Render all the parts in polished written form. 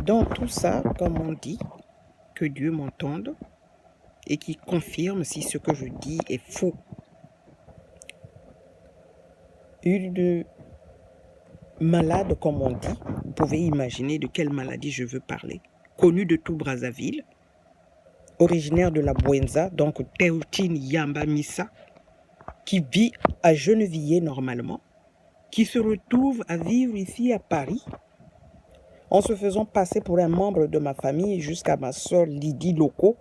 Dans tout ça, comme on dit, que Dieu m'entende et qui confirme si ce que je dis est faux. Une malade, comme on dit, vous pouvez imaginer de quelle maladie je veux parler, connue de tout Brazzaville, originaire de la Bouenza, donc Théotine Yamba Missa, qui vit à Gennevilliers normalement, qui se retrouve à vivre ici à Paris, en se faisant passer pour un membre de ma famille jusqu'à ma soeur Lydie Loco,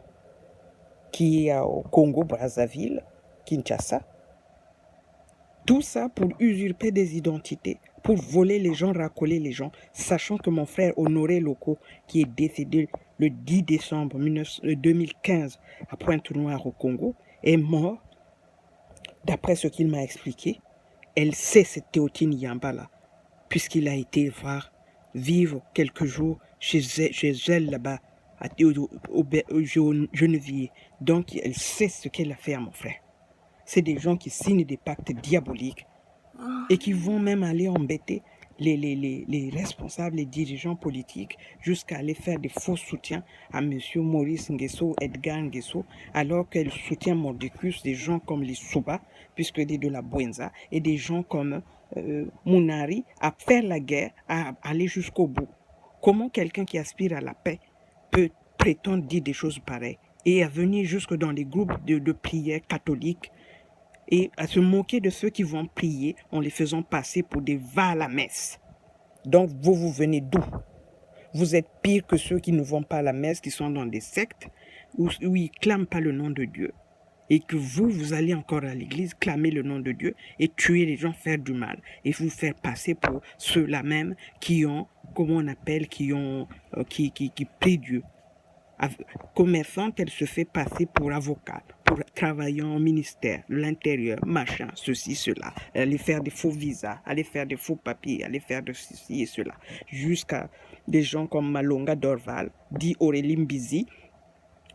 qui est au Congo, Brazzaville, Kinshasa. Tout ça pour usurper des identités, pour voler les gens, racoler les gens, sachant que mon frère Honoré Loco, qui est décédé le 10 décembre 2015 à Pointe-Noire au Congo, est mort, d'après ce qu'il m'a expliqué. Elle sait cette Théotine Yamba-là, puisqu'il a été vivre quelques jours chez elle là-bas, au Gennevilliers. Donc, elle sait ce qu'elle a fait à mon frère. C'est des gens qui signent des pactes diaboliques et qui vont même aller embêter les responsables, les dirigeants politiques, jusqu'à aller faire des faux soutiens à M. Maurice Nguesso, Edgar Nguesso, alors qu'elle soutient Mordicus, des gens comme les Souba, puisqu'elle est de la Bouenza, et des gens comme Mounari, à faire la guerre, à aller jusqu'au bout. Comment quelqu'un qui aspire à la paix peut prétendre dire des choses pareilles et à venir jusque dans les groupes de prière catholiques et à se moquer de ceux qui vont prier en les faisant passer pour des va à la messe. Donc vous venez d'où? Vous êtes pire que ceux qui ne vont pas à la messe, qui sont dans des sectes où ils ne clament pas le nom de Dieu. Et que vous allez encore à l'église clamer le nom de Dieu et tuer les gens, faire du mal. Et vous faire passer pour ceux-là même qui ont, comment on appelle, qui prient Dieu. Commerçante, elle se fait passer pour avocate, pour travailler en ministère, l'intérieur, machin, ceci, cela. Aller faire des faux visas, aller faire des faux papiers, aller faire de ceci et cela. Jusqu'à des gens comme Malonga Dorval, dit Aurélie Mbizi,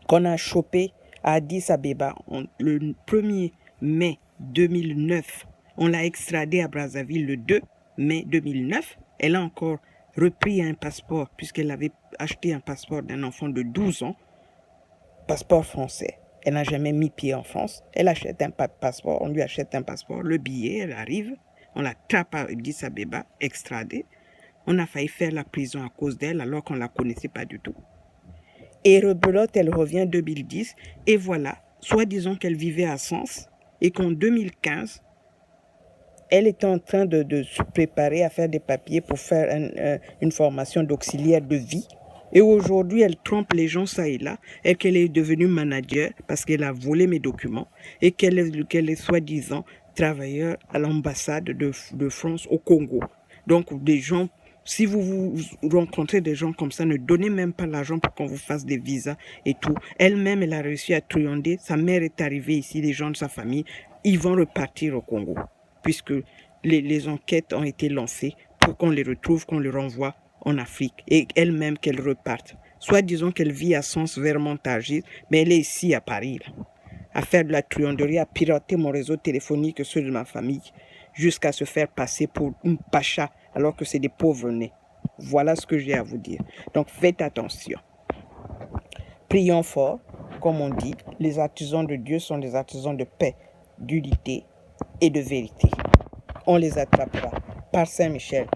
qu'on a chopé à Addis Abeba le 1er mai 2009. On l'a extradée à Brazzaville le 2 mai 2009. Elle a encore repris un passeport puisqu'elle avait acheté un passeport d'un enfant de 12 ans, passeport français. Elle n'a jamais mis pied en France. Elle achète un passeport, on lui achète un passeport, le billet, elle arrive, on la tape à Addis Abeba, extradée. On a failli faire la prison à cause d'elle alors qu'on ne la connaissait pas du tout. Et rebelote, elle revient en 2010, et voilà, soi-disant qu'elle vivait à Sens, et qu'en 2015, elle était en train de se préparer à faire des papiers pour faire une formation d'auxiliaire de vie. Et aujourd'hui, elle trompe les gens ça et là, et qu'elle est devenue manager parce qu'elle a volé mes documents, et qu'elle est soi-disant travailleur à l'ambassade de France au Congo. Donc, des gens, si vous rencontrez des gens comme ça, ne donnez même pas l'argent pour qu'on vous fasse des visas et tout. Elle-même, elle a réussi à truander. Sa mère est arrivée ici, les gens de sa famille, ils vont repartir au Congo, puisque les enquêtes ont été lancées pour qu'on les retrouve, qu'on les renvoie en Afrique, et elle-même qu'elle reparte. Soit disons qu'elle vit à Sens vers Montargis, mais elle est ici à Paris, là, à faire de la truanderie, à pirater mon réseau téléphonique et ceux de ma famille, jusqu'à se faire passer pour une pacha, alors que c'est des pauvres nés. Voilà ce que j'ai à vous dire. Donc faites attention. Prions fort, comme on dit, les artisans de Dieu sont des artisans de paix, d'unité et de vérité. On les attrapera par Saint-Michel.